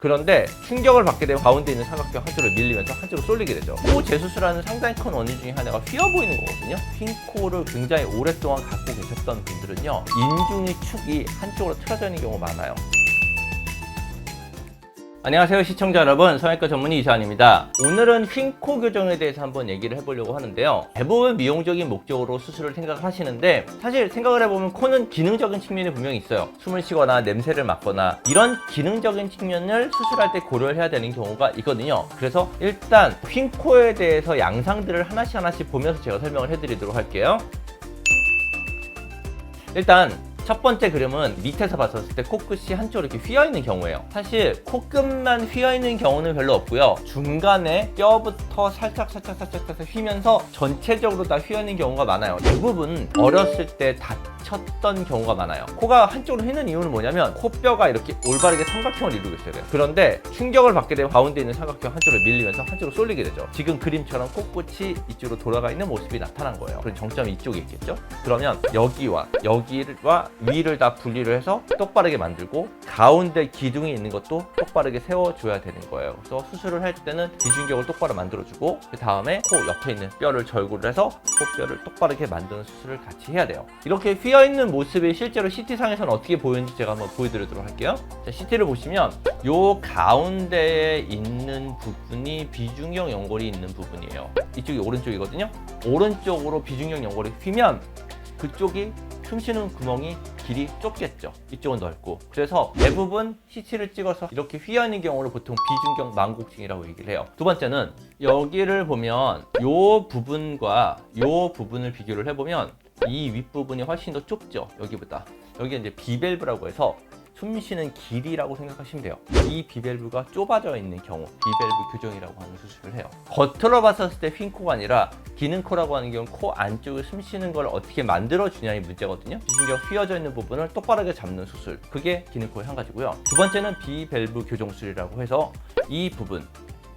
그런데 충격을 받게 되면 가운데 있는 삼각형 한쪽으로 밀리면서 한쪽으로 쏠리게 되죠. 코 재수술하는 상당히 큰 원인 중에 하나가 휘어 보이는 거거든요. 흰 코를 굉장히 오랫동안 갖고 계셨던 분들은요, 인중의 축이 한쪽으로 틀어져 있는 경우가 많아요. 안녕하세요 시청자 여러분, 성형외과 전문의 이사환입니다. 오늘은 휜 코 교정에 대해서 한번 얘기를 해보려고 하는데요. 대부분 미용적인 목적으로 수술을 생각하시는데, 사실 생각을 해보면 코는 기능적인 측면이 분명히 있어요. 숨을 쉬거나 냄새를 맡거나 이런 기능적인 측면을 수술할 때 고려를 해야 되는 경우가 있거든요. 그래서 일단 휜 코에 대해서 양상들을 하나씩 보면서 제가 설명을 해드리도록 할게요. 일단 첫 번째 그림은 밑에서 봤었을 때 코끝이 한쪽으로 이렇게 휘어있는 경우예요. 사실 코끝만 휘어있는 경우는 별로 없고요. 중간에 뼈부터 살짝 휘면서 전체적으로 다 휘어있는 경우가 많아요. 대부분 어렸을 때 다쳤던 경우가 많아요. 코가 한쪽으로 휘는 이유는 뭐냐면 코뼈가 이렇게 올바르게 삼각형을 이루고 있어야 돼요. 그런데 충격을 받게 되면 가운데 있는 삼각형 한쪽으로 밀리면서 한쪽으로 쏠리게 되죠. 지금 그림처럼 코끝이 이쪽으로 돌아가 있는 모습이 나타난 거예요. 그럼 정점이 이쪽에 있겠죠? 그러면 여기와 위를 다 분리를 해서 똑바르게 만들고 가운데 기둥이 있는 것도 똑바르게 세워줘야 되는 거예요. 그래서 수술을 할 때는 비중격을 똑바로 만들어주고 그 다음에 코 옆에 있는 뼈를 절구를 해서 코뼈를 똑바르게 만드는 수술을 같이 해야 돼요. 이렇게 휘어있는 모습이 실제로 CT상에서는 어떻게 보이는지 제가 한번 보여드리도록 할게요. 자, CT를 보시면 요 가운데에 있는 부분이 비중격 연골이 있는 부분이에요. 이쪽이 오른쪽이거든요. 오른쪽으로 비중격 연골이 휘면 그쪽이 숨쉬는 구멍이 길이 좁겠죠. 이쪽은 넓고. 그래서 대부분 CT를 찍어서 이렇게 휘어있는 경우를 보통 비중격 망곡증이라고 얘기를 해요. 두 번째는 여기를 보면 이 부분과 이 부분을 비교를 해보면 이 윗부분이 훨씬 더 좁죠. 여기보다. 여기가 이제 비밸브라고 해서 숨쉬는 길이라고 생각하시면 돼요. 이 비밸브가 좁아져 있는 경우 비밸브 교정이라고 하는 수술을 해요. 겉으로 봤었을 때 휜 코가 아니라 기능 코라고 하는 경우는 코 안쪽에 숨쉬는 걸 어떻게 만들어 주냐의 문제거든요. 비중격 휘어져 있는 부분을 똑바르게 잡는 수술, 그게 기능 코의 한 가지고요. 두 번째는 비밸브 교정술이라고 해서 이 부분,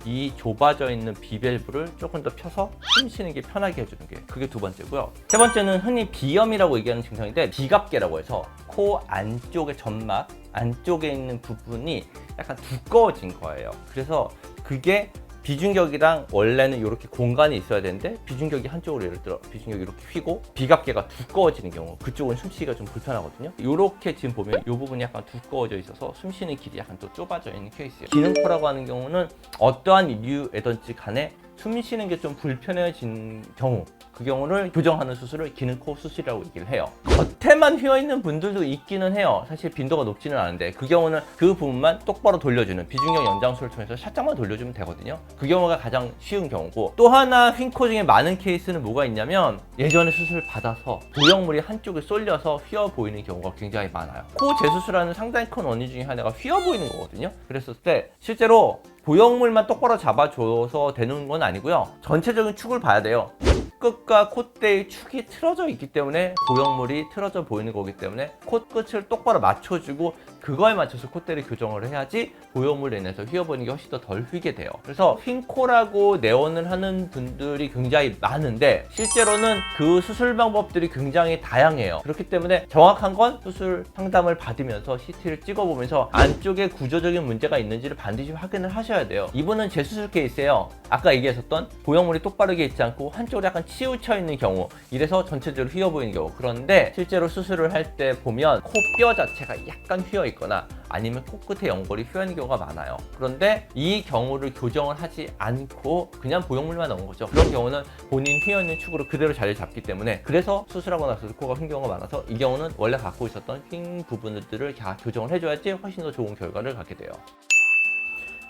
이 좁아져 있는 비밸브를 조금 더 펴서 숨 쉬는 게 편하게 해주는 게, 그게 두 번째고요. 세 번째는 흔히 비염이라고 얘기하는 증상인데, 비갑계라고 해서 코 안쪽의 점막 안쪽에 있는 부분이 약간 두꺼워진 거예요. 그래서 그게 비중격이랑 원래는 이렇게 공간이 있어야 되는데 비중격이 한쪽으로, 예를 들어 비중격이 이렇게 휘고 비갑계가 두꺼워지는 경우, 그쪽은 숨쉬기가 좀 불편하거든요. 이렇게 지금 보면 이 부분이 약간 두꺼워져 있어서 숨쉬는 길이 약간 또 좁아져 있는 케이스예요. 기능코라고 하는 경우는 어떠한 이유에든지 간에 숨쉬는 게 좀 불편해진 경우, 그 경우를 교정하는 수술을 기능코 수술이라고 얘기를 해요. 겉에만 휘어있는 분들도 있기는 해요. 사실 빈도가 높지는 않은데 그 경우는 그 부분만 똑바로 돌려주는 비중격 연장술을 통해서 살짝만 돌려주면 되거든요. 그 경우가 가장 쉬운 경우고, 또 하나 휜 코 중에 많은 케이스는 뭐가 있냐면 예전에 수술 받아서 보형물이 한쪽에 쏠려서 휘어 보이는 경우가 굉장히 많아요. 코 재수술하는 상당히 큰 원인 중에 하나가 휘어 보이는 거거든요. 그랬을 때 실제로 보형물만 똑바로 잡아줘서 되는 건 아니고요. 전체적인 축을 봐야 돼요. 끝과 콧대의 축이 틀어져 있기 때문에 보형물이 틀어져 보이는 거기 때문에 콧끝을 똑바로 맞춰주고 그거에 맞춰서 콧대를 교정을 해야지 보형물로 인해서 휘어 보이는 게 훨씬 더 덜 휘게 돼요. 그래서 휜 코라고 내원을 하는 분들이 굉장히 많은데 실제로는 그 수술 방법들이 굉장히 다양해요. 그렇기 때문에 정확한 건 수술 상담을 받으면서 CT를 찍어보면서 안쪽에 구조적인 문제가 있는지를 반드시 확인을 하셔야 돼요. 이분은 재수술 케이스예요. 아까 얘기했었던 보형물이 똑바르게 있지 않고 한쪽으로 약간 치우쳐 있는 경우, 이래서 전체적으로 휘어 보이는 경우. 그런데 실제로 수술을 할 때 보면 코뼈 자체가 약간 휘어 있거나 아니면 코끝에 연골이 휘어 있는 경우가 많아요. 그런데 이 경우를 교정을 하지 않고 그냥 보형물만 넣은 거죠. 그런 경우는 본인 휘어 있는 축으로 그대로 자리를 잡기 때문에, 그래서 수술하고 나서 코가 휜 경우가 많아서 이 경우는 원래 갖고 있었던 휜 부분들을 다 교정을 해줘야지 훨씬 더 좋은 결과를 갖게 돼요.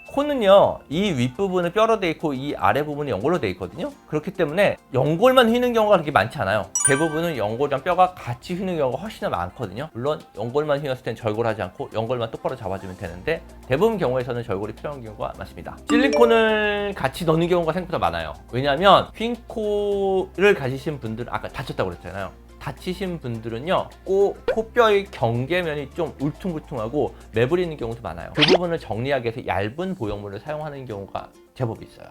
코는요, 이 윗부분은 뼈로 돼 있고 이 아래 부분이 연골로 돼 있거든요. 그렇기 때문에 연골만 휘는 경우가 그렇게 많지 않아요. 대부분은 연골이랑 뼈가 같이 휘는 경우가 훨씬 더 많거든요. 물론 연골만 휘었을 땐 절골하지 않고 연골만 똑바로 잡아주면 되는데 대부분 경우에서는 절골이 필요한 경우가 많습니다. 실리콘을 같이 넣는 경우가 생각보다 많아요. 왜냐하면 휜 코를 가지신 분들은 아까 다쳤다고 그랬잖아요. 다치신 분들은요, 꼭 코뼈의 경계면이 좀 울퉁불퉁하고 매부리는 경우도 많아요. 그 부분을 정리하기 위해서 얇은 보형물을 사용하는 경우가 제법 있어요.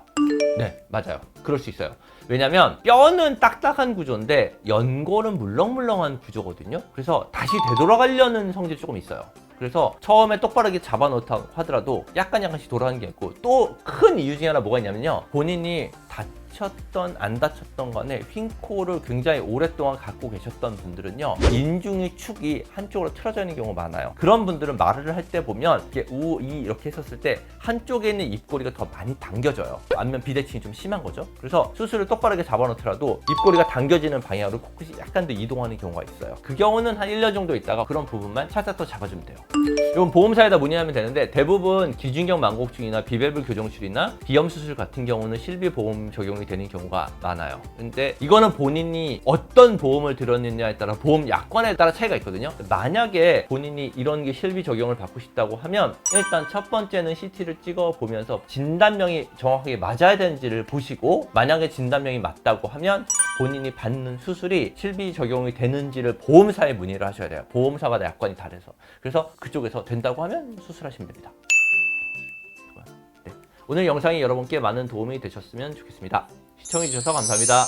네, 맞아요. 그럴 수 있어요. 왜냐면 뼈는 딱딱한 구조인데 연골은 물렁물렁한 구조거든요. 그래서 다시 되돌아가려는 성질이 조금 있어요. 그래서 처음에 똑바르게 잡아놓다 하더라도 약간씩 돌아가는 게 있고, 또 큰 이유 중에 하나 뭐가 있냐면요, 본인이 다쳤던 안 다쳤던 간에 휜 코를 굉장히 오랫동안 갖고 계셨던 분들은요, 인중의 축이 한쪽으로 틀어져 있는 경우가 많아요. 그런 분들은 말을 할 때 보면 이렇게 우, 이 이렇게 했었을 때 한쪽에 있는 입꼬리가 더 많이 당겨져요. 안면 비대칭이 좀 심한 거죠. 그래서 수술을 똑바르게 잡아놓더라도 입꼬리가 당겨지는 방향으로 코끝이 약간 더 이동하는 경우가 있어요. 그 경우는 한 1년 정도 있다가 그런 부분만 살짝 더 잡아주면 돼요. 이건 보험사에다 문의하면 되는데, 대부분 기중경 망곡증이나 비밸브 교정술이나 비염 수술 같은 경우는 실비보험 적용이 되는 경우가 많아요. 근데 이거는 본인이 어떤 보험을 들었느냐에 따라, 보험 약관에 따라 차이가 있거든요. 만약에 본인이 이런 게 실비 적용을 받고 싶다고 하면, 일단 첫 번째는 CT를 찍어 보면서 진단명이 정확하게 맞아야 되는지를 보시고, 만약에 진단명이 맞다고 하면 본인이 받는 수술이 실비 적용이 되는지를 보험사에 문의를 하셔야 돼요. 보험사마다 약관이 다르서. 그래서 그쪽에서 된다고 하면 수술하시면 됩니다. 네. 오늘 영상이 여러분께 많은 도움이 되셨으면 좋겠습니다. 시청해주셔서 감사합니다.